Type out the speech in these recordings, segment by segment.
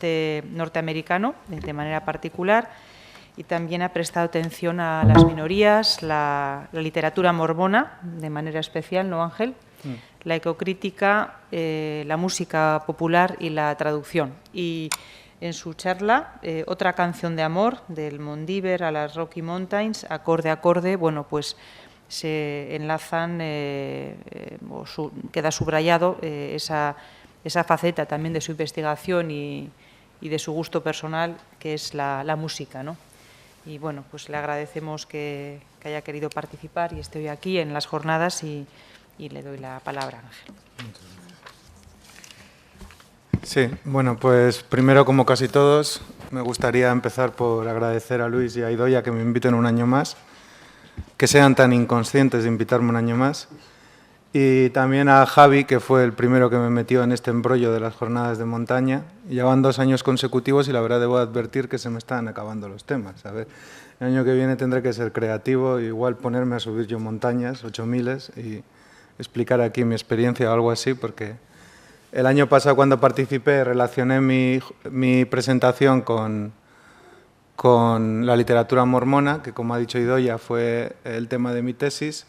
oeste norteamericano de manera particular, y también ha prestado atención a las minorías, la literatura mormona de manera especial, ¿no, Ángel? La ecocrítica, la música popular y la traducción. Y en su charla, otra canción de amor, del Mondívar a las Rocky Mountains, acorde a acorde, bueno, pues se enlazan, queda subrayado esa faceta también de su investigación y de su gusto personal, que es la música, ¿no? Y bueno, pues le agradecemos que haya querido participar y esté hoy aquí en las jornadas y le doy la palabra a Ángel. Sí, bueno, pues primero, como casi todos, me gustaría empezar por agradecer a Luis y a Idoia que me inviten un año más, que sean tan inconscientes de invitarme un año más, y también a Javi, que fue el primero que me metió en este embrollo de las jornadas de montaña. Llevan 2 años consecutivos y la verdad debo advertir que se me están acabando los temas. A ver, el año que viene tendré que ser creativo, igual ponerme a subir yo montañas, 8000, y explicar aquí mi experiencia o algo así, porque el año pasado cuando participé relacioné mi presentación con la literatura mormona, que como ha dicho Idoia fue el tema de mi tesis,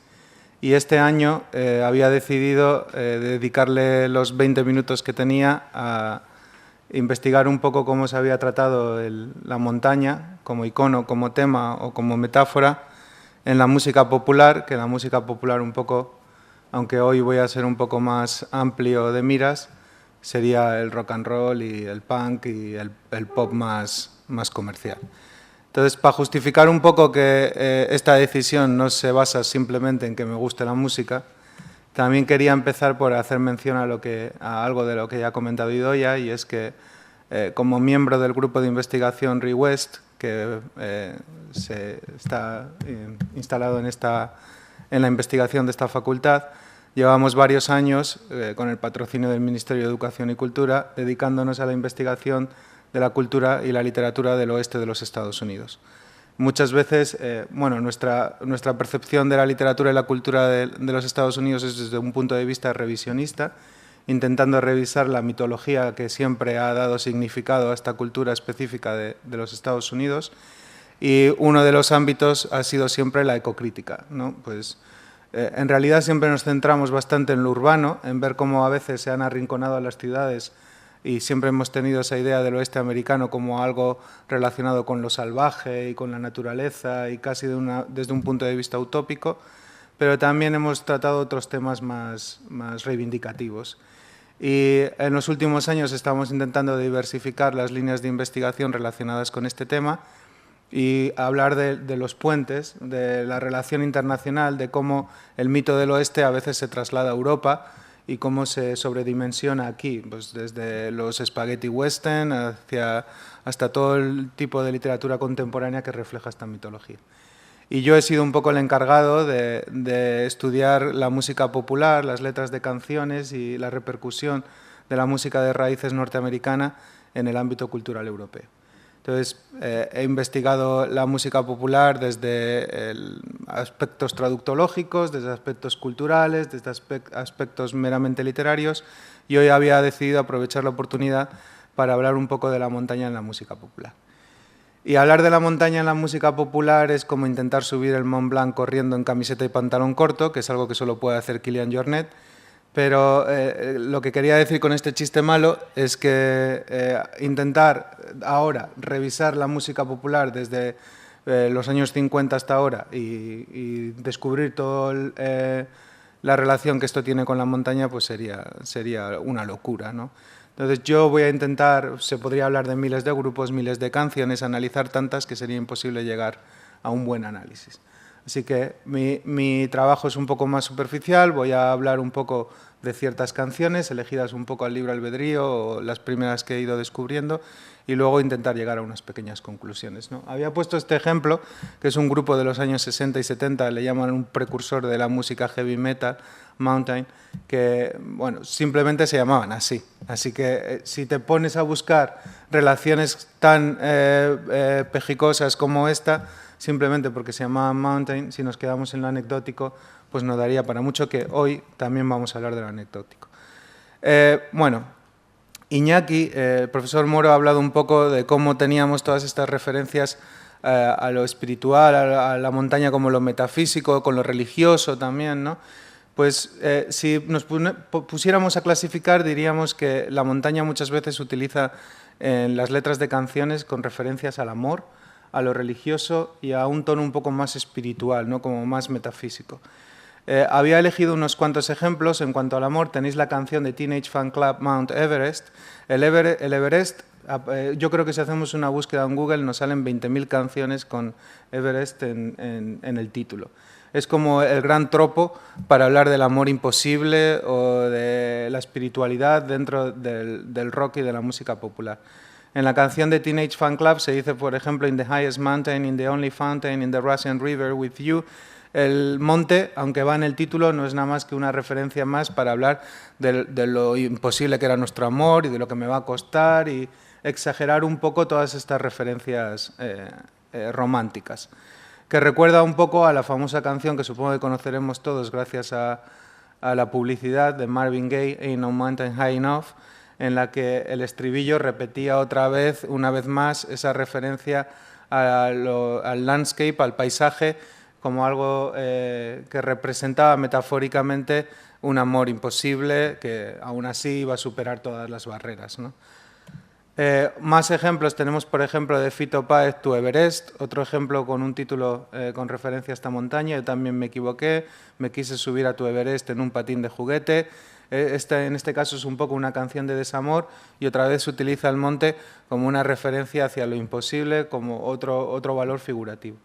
y este año había decidido dedicarle los 20 minutos que tenía a investigar un poco cómo se había tratado la montaña como icono, como tema o como metáfora en la música popular, que la música popular un poco, aunque hoy voy a ser un poco más amplio de miras, sería el rock and roll y el punk y el pop más comercial. Entonces, para justificar un poco que esta decisión no se basa simplemente en que me guste la música, también quería empezar por hacer mención a algo de lo que ya ha comentado Idoia, y es que como miembro del grupo de investigación ReWest, que se está instalado en la investigación de esta facultad, llevamos varios años, con el patrocinio del Ministerio de Educación y Cultura, dedicándonos a la investigación de la cultura y la literatura del oeste de los Estados Unidos. Muchas veces, bueno, nuestra percepción de la literatura y la cultura de los Estados Unidos es desde un punto de vista revisionista, intentando revisar la mitología que siempre ha dado significado a esta cultura específica de los Estados Unidos, y uno de los ámbitos ha sido siempre la ecocrítica, ¿no? Pues, en realidad siempre nos centramos bastante en lo urbano, en ver cómo a veces se han arrinconado a las ciudades, y siempre hemos tenido esa idea del oeste americano como algo relacionado con lo salvaje y con la naturaleza y casi desde un punto de vista utópico, pero también hemos tratado otros temas más reivindicativos. Y en los últimos años estamos intentando diversificar las líneas de investigación relacionadas con este tema y hablar de los puentes, de la relación internacional, de cómo el mito del oeste a veces se traslada a Europa y cómo se sobredimensiona aquí, pues desde los spaghetti western hasta todo el tipo de literatura contemporánea que refleja esta mitología. Y yo he sido un poco el encargado de estudiar la música popular, las letras de canciones y la repercusión de la música de raíces norteamericana en el ámbito cultural europeo. Entonces, he investigado la música popular desde aspectos traductológicos, desde aspectos culturales, desde aspectos meramente literarios, y hoy había decidido aprovechar la oportunidad para hablar un poco de la montaña en la música popular. Y hablar de la montaña en la música popular es como intentar subir el Mont Blanc corriendo en camiseta y pantalón corto, que es algo que solo puede hacer Kilian Jornet. Pero lo que quería decir con este chiste malo es que intentar ahora revisar la música popular desde los años 50 hasta ahora y descubrir toda la relación que esto tiene con la montaña, pues sería una locura, ¿no? Entonces yo voy a intentar, se podría hablar de miles de grupos, miles de canciones, analizar tantas que sería imposible llegar a un buen análisis. Así que mi trabajo es un poco más superficial, voy a hablar un poco de ciertas canciones, elegidas un poco al libre albedrío o las primeras que he ido descubriendo, y luego intentar llegar a unas pequeñas conclusiones, ¿no? Había puesto este ejemplo, que es un grupo de los años 60 y 70, le llaman un precursor de la música heavy metal, Mountain, que bueno, simplemente se llamaban así. Así que si te pones a buscar relaciones tan pejicosas como esta, simplemente porque se llamaban Mountain, si nos quedamos en lo anecdótico, pues no daría para mucho, que hoy también vamos a hablar de lo anecdótico. Bueno, Iñaki, el profesor Moro ha hablado un poco de cómo teníamos todas estas referencias a lo espiritual, a la montaña como lo metafísico, con lo religioso también, ¿no? Pues si nos pusiéramos a clasificar, diríamos que la montaña muchas veces se utiliza en las letras de canciones con referencias al amor, a lo religioso y a un tono un poco más espiritual, ¿no? Como más metafísico. Había elegido unos cuantos ejemplos. En cuanto al amor, tenéis la canción de Teenage Fan Club Mount Everest. El Everest, yo creo que si hacemos una búsqueda en Google nos salen 20.000 canciones con Everest en el título. Es como el gran tropo para hablar del amor imposible o de la espiritualidad dentro del rock y de la música popular. En la canción de Teenage Fan Club se dice, por ejemplo, in the highest mountain, in the only fountain, in the Russian river with you. El monte, aunque va en el título, no es nada más que una referencia más para hablar de lo imposible que era nuestro amor y de lo que me va a costar y exagerar un poco todas estas referencias románticas, que recuerda un poco a la famosa canción que supongo que conoceremos todos gracias a la publicidad de Marvin Gaye, Ain't No Mountain High Enough, en la que el estribillo repetía otra vez, una vez más, esa referencia al landscape, al paisaje, como algo que representaba metafóricamente un amor imposible que aún así iba a superar todas las barreras, ¿no? Más ejemplos tenemos, por ejemplo, de Fito Páez, Tu Everest, otro ejemplo con un título con referencia a esta montaña. Yo también me equivoqué, me quise subir a Tu Everest en un patín de juguete. En este caso es un poco una canción de desamor y otra vez se utiliza el monte como una referencia hacia lo imposible, como otro valor figurativo.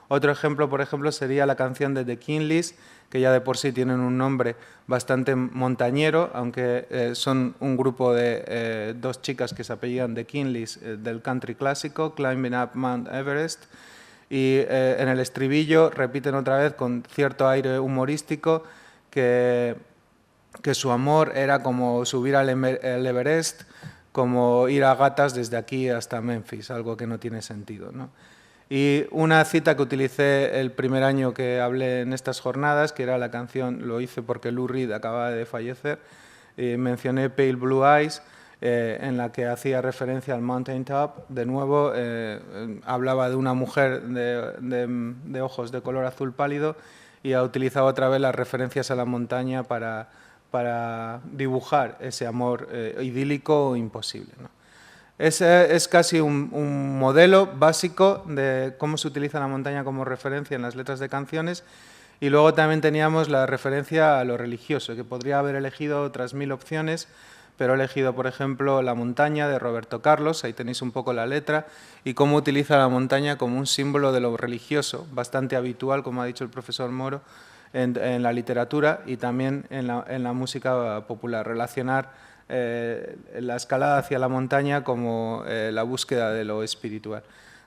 Otro ejemplo, por ejemplo, sería la canción de The Kinleys, que ya de por sí tienen un nombre bastante montañero, aunque son un grupo de dos chicas que se apellidan The Kinleys, del country clásico, Climbing Up Mount Everest, y en el estribillo repiten otra vez con cierto aire humorístico que su amor era como subir al Everest, como ir a gatas desde aquí hasta Memphis, algo que no tiene sentido, ¿no? Y una cita que utilicé el primer año que hablé en estas jornadas, que era la canción, lo hice porque Lou Reed acababa de fallecer, mencioné Pale Blue Eyes, en la que hacía referencia al Mountain Top. De nuevo, hablaba de una mujer de ojos de color azul pálido y ha utilizado otra vez las referencias a la montaña para dibujar ese amor idílico o imposible, ¿no? Es casi un modelo básico de cómo se utiliza la montaña como referencia en las letras de canciones. Y luego también teníamos la referencia a lo religioso, que podría haber elegido otras 1000 opciones, pero he elegido, por ejemplo, La montaña de Roberto Carlos, ahí tenéis un poco la letra, y cómo utiliza la montaña como un símbolo de lo religioso, bastante habitual, como ha dicho el profesor Moro, en la literatura y también en la música popular, relacionar la escalada hacia la montaña como la búsqueda de lo espiritual.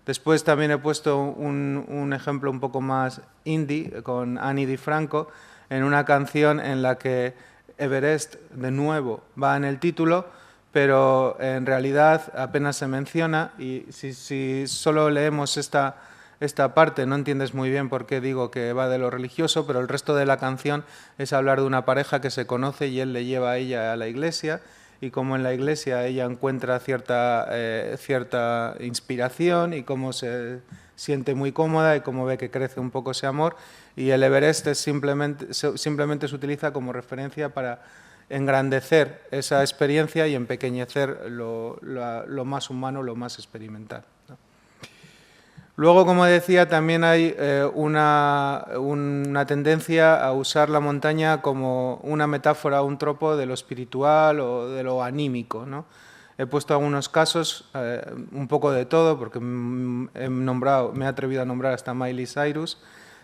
Después también he puesto un ejemplo un poco más indie con Ani DiFranco en una canción en la que Everest de nuevo va en el título, pero en realidad apenas se menciona y si solo leemos esta parte no entiendes muy bien por qué digo que va de lo religioso, pero el resto de la canción es hablar de una pareja que se conoce y él le lleva a ella a la iglesia y cómo en la iglesia ella encuentra cierta inspiración y cómo se siente muy cómoda y cómo ve que crece un poco ese amor, y el Everest simplemente se utiliza como referencia para engrandecer esa experiencia y empequeñecer lo más humano, lo más experimental, ¿no? Luego, como decía, también hay una tendencia a usar la montaña como una metáfora, un tropo de lo espiritual o de lo anímico, ¿no? He puesto algunos casos, un poco de todo, porque me he atrevido a nombrar hasta Miley Cyrus,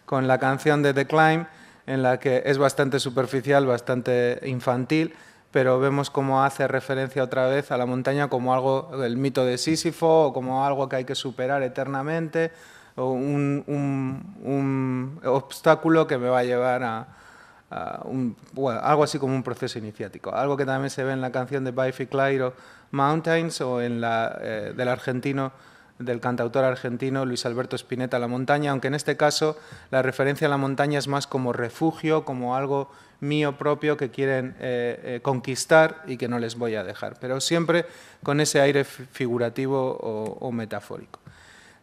con la canción de The Climb, en la que es bastante superficial, bastante infantil, pero vemos cómo hace referencia otra vez a la montaña como algo, el mito de Sísifo, o como algo que hay que superar eternamente, o un obstáculo que me va a llevar bueno, algo así como un proceso iniciático. Algo que también se ve en la canción de Biffy Clyro, Mountains, o en del argentino del cantautor argentino Luis Alberto Spinetta, La montaña, aunque en este caso la referencia a la montaña es más como refugio, como algo mío propio que quieren conquistar y que no les voy a dejar, pero siempre con ese aire figurativo o metafórico.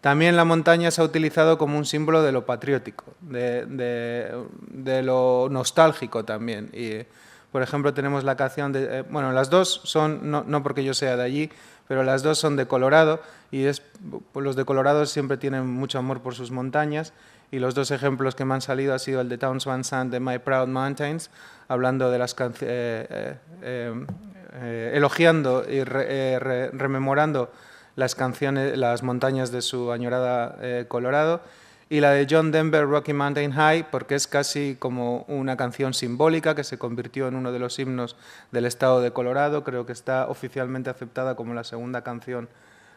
También la montaña se ha utilizado como un símbolo de lo patriótico, de lo nostálgico también. Y, por ejemplo, tenemos la canción de... bueno, las dos son, no porque yo sea de allí, pero las dos son de Colorado, y pues los de Colorado siempre tienen mucho amor por sus montañas, y los dos ejemplos que me han salido ha sido el de Townes Van Sant de My Proud Mountains, hablando de las elogiando y rememorando las canciones, las montañas de su añorada Colorado, y la de John Denver, Rocky Mountain High, porque es casi como una canción simbólica que se convirtió en uno de los himnos del estado de Colorado. Creo que está oficialmente aceptada como la segunda canción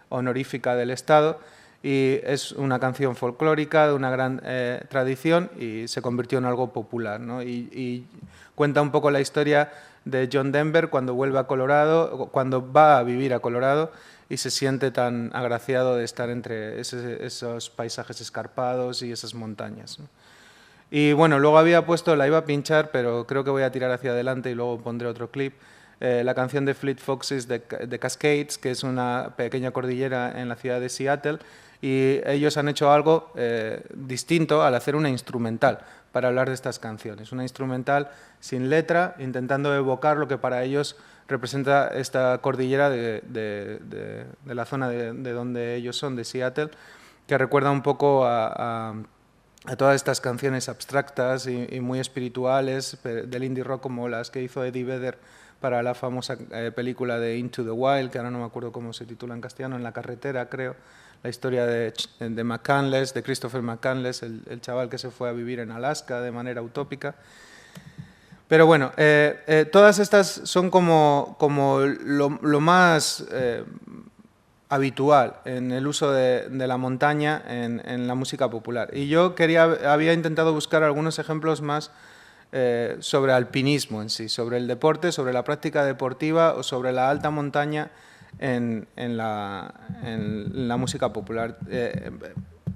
honorífica del estado, y es una canción folclórica de una gran tradición y se convirtió en algo popular, ¿no? Y cuenta un poco la historia de John Denver cuando vuelve a Colorado, cuando va a vivir a Colorado, y se siente tan agraciado de estar entre esos paisajes escarpados y esas montañas, ¿no? Y bueno, luego había puesto, la iba a pinchar, pero creo que voy a tirar hacia adelante y luego pondré otro clip, la canción de Fleet Foxes de Cascades, que es una pequeña cordillera en la ciudad de Seattle, y ellos han hecho algo distinto al hacer una instrumental para hablar de estas canciones. Una instrumental sin letra, intentando evocar lo que para ellos representa esta cordillera de la zona de donde ellos son, de Seattle, que recuerda un poco a todas estas canciones abstractas y muy espirituales del indie rock, como las que hizo Eddie Vedder para la famosa película de Into the Wild, que ahora no me acuerdo cómo se titula en castellano, En la carretera, creo, la historia de McCandless, de Christopher McCandless, el chaval que se fue a vivir en Alaska de manera utópica. Pero bueno, todas estas son como lo más habitual en el uso de la montaña en la música popular. Y yo había intentado buscar algunos ejemplos más sobre alpinismo en sí, sobre el deporte, sobre la práctica deportiva o sobre la alta montaña en la música popular.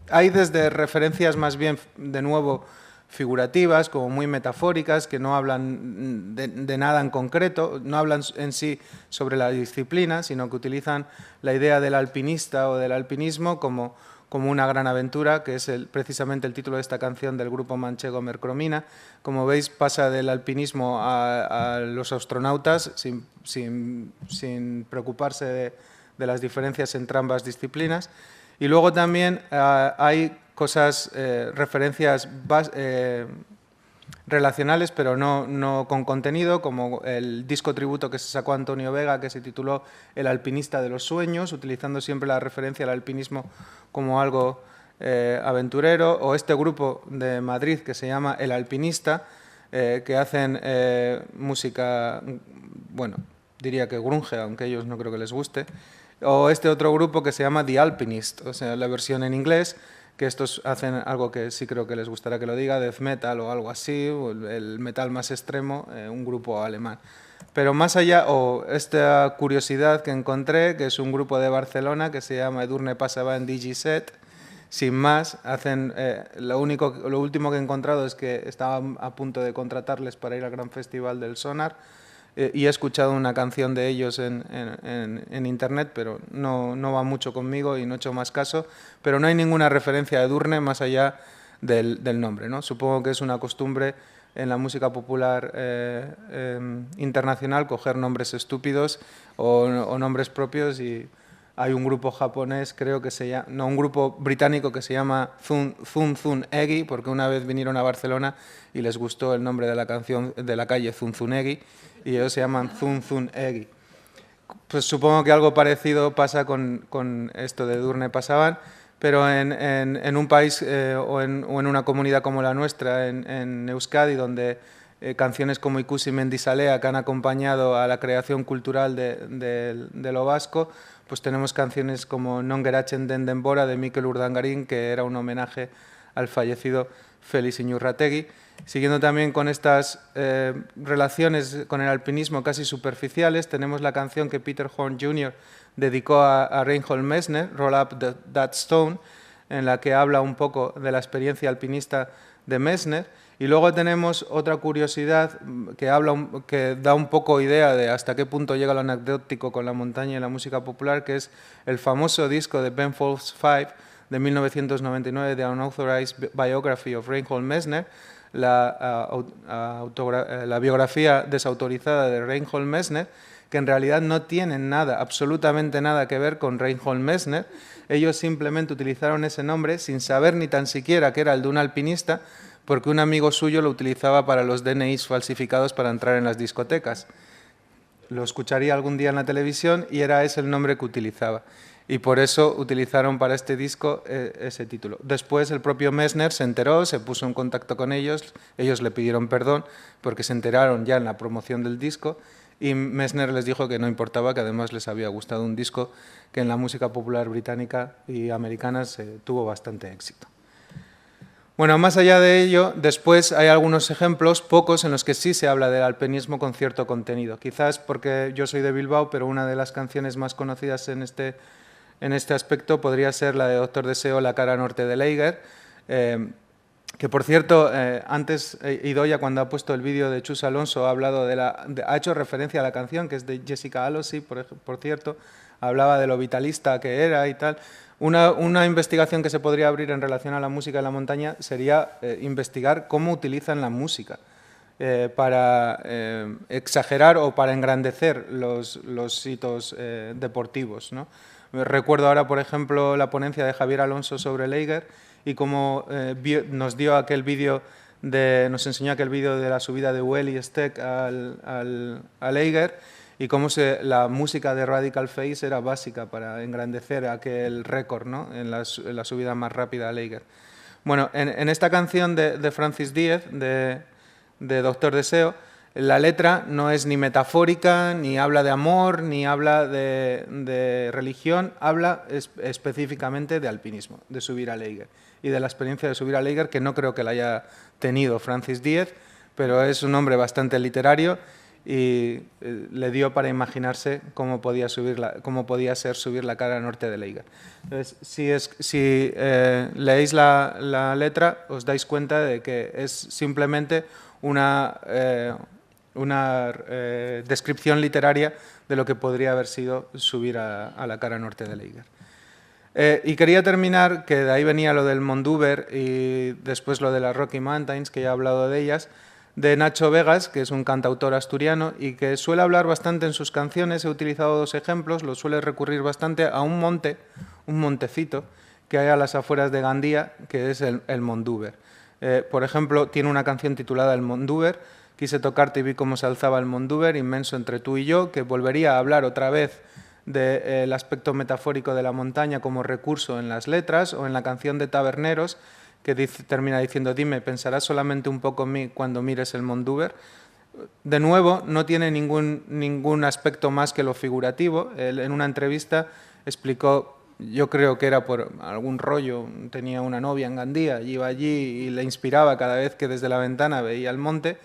Hay desde referencias más bien, de nuevo, figurativas, como muy metafóricas, que no hablan de nada en concreto, no hablan en sí sobre la disciplina, sino que utilizan la idea del alpinista o del alpinismo como una gran aventura, que es precisamente el título de esta canción del grupo manchego Mercromina. Como veis, pasa del alpinismo a los astronautas sin preocuparse de las diferencias entre ambas disciplinas. Y luego también hay cosas, referencias relacionales, pero no con contenido, como el disco tributo que se sacó a Antonio Vega, que se tituló El alpinista de los sueños, utilizando siempre la referencia al alpinismo como algo aventurero, o este grupo de Madrid que se llama El Alpinista, que hacen música, bueno, diría que grunge, aunque a ellos no creo que les guste, o este otro grupo que se llama The Alpinist, o sea, la versión en inglés, que estos hacen algo que sí creo que les gustará que lo diga, death metal o algo así, o el metal más extremo, un grupo alemán. Pero más allá, esta curiosidad que encontré, que es un grupo de Barcelona que se llama Edurne Passaban Digiset, sin más, hacen, lo último que he encontrado es que estaban a punto de contratarles para ir al gran festival del Sonar, y he escuchado una canción de ellos en internet, pero no va mucho conmigo y no he hecho más caso, pero no hay ninguna referencia a Edurne más allá del nombre, ¿no? Supongo que es una costumbre en la música popular internacional coger nombres estúpidos o nombres propios, y hay un grupo japonés, creo que se llama, no, un grupo británico que se llama Zun Zun Egi, porque una vez vinieron a Barcelona y les gustó el nombre de la canción de la calle Zunzunegui, y ellos se llaman Zun Zun Egi. Pues supongo que algo parecido pasa con esto de Edurne Passaban, pero en un país o en una comunidad como la nuestra, en Euskadi, donde canciones como Ikusi Mendizalea, que han acompañado a la creación cultural de lo vasco, pues tenemos canciones como Non geratzen den denbora de Mikel Urdangarín, que era un homenaje al fallecido Félix Iñurrategui. Siguiendo también con estas relaciones con el alpinismo casi superficiales, tenemos la canción que Peter Horn Jr. dedicó a Reinhold Messner, Roll Up That Stone, en la que habla un poco de la experiencia alpinista de Messner. Y luego tenemos otra curiosidad que da un poco idea de hasta qué punto llega lo anecdótico con la montaña y la música popular, que es el famoso disco de Ben Folds 5 de 1999, The Unauthorized Biography of Reinhold Messner, la biografía desautorizada de Reinhold Messner, que en realidad no tienen nada, absolutamente nada que ver con Reinhold Messner. Ellos simplemente utilizaron ese nombre sin saber ni tan siquiera que era el de un alpinista, porque un amigo suyo lo utilizaba para los DNIs falsificados para entrar en las discotecas. Lo escucharía algún día en la televisión y era ese el nombre que utilizaba. Y por eso utilizaron para este disco ese título. Después el propio Messner se enteró, se puso en contacto con ellos le pidieron perdón porque se enteraron ya en la promoción del disco, y Messner les dijo que no importaba, que además les había gustado un disco que en la música popular británica y americana tuvo bastante éxito. Bueno, más allá de ello, después hay algunos ejemplos, pocos, en los que sí se habla del alpinismo con cierto contenido. Quizás porque yo soy de Bilbao, pero una de las canciones más conocidas en este aspecto podría ser la de Doctor Deseo, La cara norte de Leiger, que por cierto, antes Idoia, cuando ha puesto el vídeo de Chus Alonso, ha hecho referencia a la canción, que es de Jessica Alossi, por cierto, hablaba de lo vitalista que era y tal. Una investigación que se podría abrir en relación a la música en la montaña sería investigar cómo utilizan la música para exagerar o para engrandecer los hitos deportivos, ¿no? Recuerdo ahora, por ejemplo, la ponencia de Javier Alonso sobre Leiger y cómo nos enseñó aquel vídeo de la subida de Well y Steck a Leiger, y cómo la música de Radical Face era básica para engrandecer aquel récord, ¿no?, en la subida más rápida a Leiger. Bueno, en esta canción de Francis Díez, de Doctor Deseo, la letra no es ni metafórica, ni habla de amor, ni habla de religión, habla específicamente de alpinismo, de subir a Leiger, y de la experiencia de subir a Leiger, que no creo que la haya tenido Francis Díez, pero es un hombre bastante literario y le dio para imaginarse cómo podía ser subir la cara norte de Leiger. Entonces, si leéis la letra, os dais cuenta de que es simplemente una descripción literaria de lo que podría haber sido subir a la cara norte de Leiger. Y quería terminar, que de ahí venía lo del Mondúber y después lo de las Rocky Mountains, que ya he hablado de ellas, de Nacho Vegas, que es un cantautor asturiano y que suele hablar bastante en sus canciones. He utilizado dos ejemplos, lo suele recurrir bastante a un montecito que hay a las afueras de Gandía, que es el Mondúber. Por ejemplo, tiene una canción titulada El Mondúber. Quise tocarte y vi cómo se alzaba el Mondúber, inmenso entre tú y yo, que volvería a hablar otra vez del aspecto metafórico de la montaña como recurso en las letras, o en la canción de Taberneros, que termina diciendo: dime, ¿pensarás solamente un poco en mí cuando mires el Mondúber? De nuevo, no tiene ningún aspecto más que lo figurativo. Él, en una entrevista, explicó, yo creo que era por algún rollo, tenía una novia en Gandía, y iba allí y le inspiraba cada vez que desde la ventana veía el monte,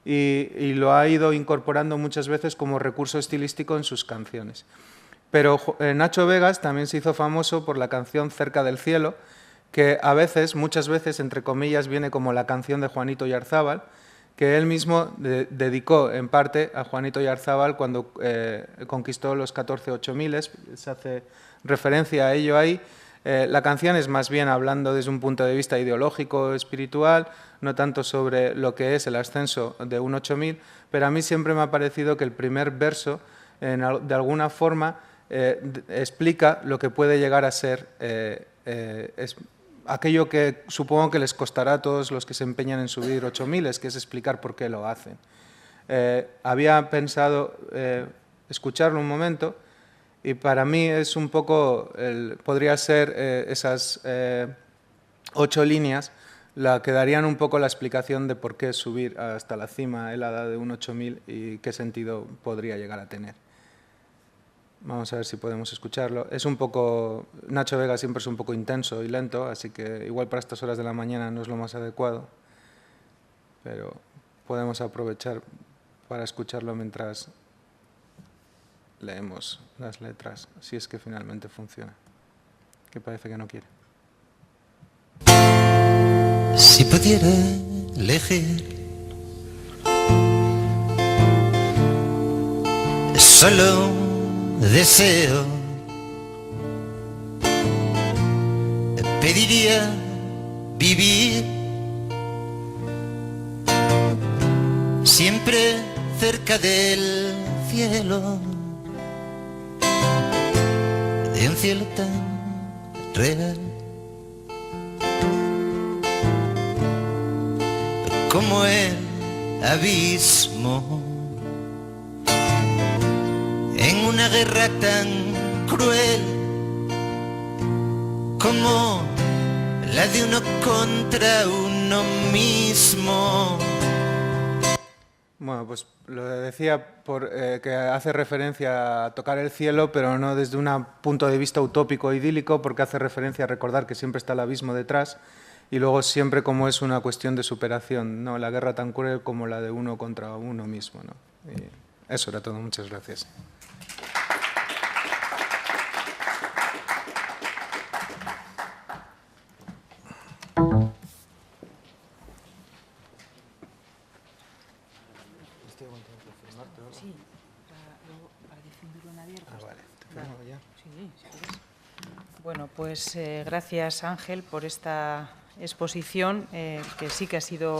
y lo ha ido incorporando muchas veces como recurso estilístico en sus canciones. Pero Nacho Vegas también se hizo famoso por la canción Cerca del cielo, que muchas veces, entre comillas, viene como la canción de Juanito Yarzábal, que él mismo dedicó en parte a Juanito Yarzábal cuando conquistó los 14 8000, se hace referencia a ello ahí. La canción es más bien hablando desde un punto de vista ideológico, espiritual, no tanto sobre lo que es el ascenso de un 8000, pero a mí siempre me ha parecido que el primer verso, de alguna forma, explica lo que puede llegar a ser aquello que supongo que les costará a todos los que se empeñan en subir 8000, que es explicar por qué lo hacen. Había pensado escucharlo un momento, y para mí es un poco, podría ser esas 8 líneas la que darían un poco la explicación de por qué subir hasta la cima helada de un 8000 y qué sentido podría llegar a tener. Vamos a ver si podemos escucharlo. Es un poco... Nacho Vega siempre es un poco intenso y lento, así que igual para estas horas de la mañana no es lo más adecuado, pero podemos aprovechar para escucharlo mientras leemos las letras, si es que finalmente funciona, que parece que no quiere. Si pudiera elegir solo deseo, pediría vivir siempre cerca del cielo, de un cielo tan real como el abismo en una guerra tan cruel como la de uno contra uno mismo. Bueno, pues lo decía que hace referencia a tocar el cielo, pero no desde un punto de vista utópico idílico, porque hace referencia a recordar que siempre está el abismo detrás, y luego siempre como es una cuestión de superación, ¿no? La guerra tan cruel como la de uno contra uno mismo, ¿no? Y eso era todo, muchas gracias. Sí, para difundirlo en abierto. Ah, vale, ¿te firmo ya? Sí, si quieres. Bueno, pues gracias Ángel por esta exposición que sí que ha sido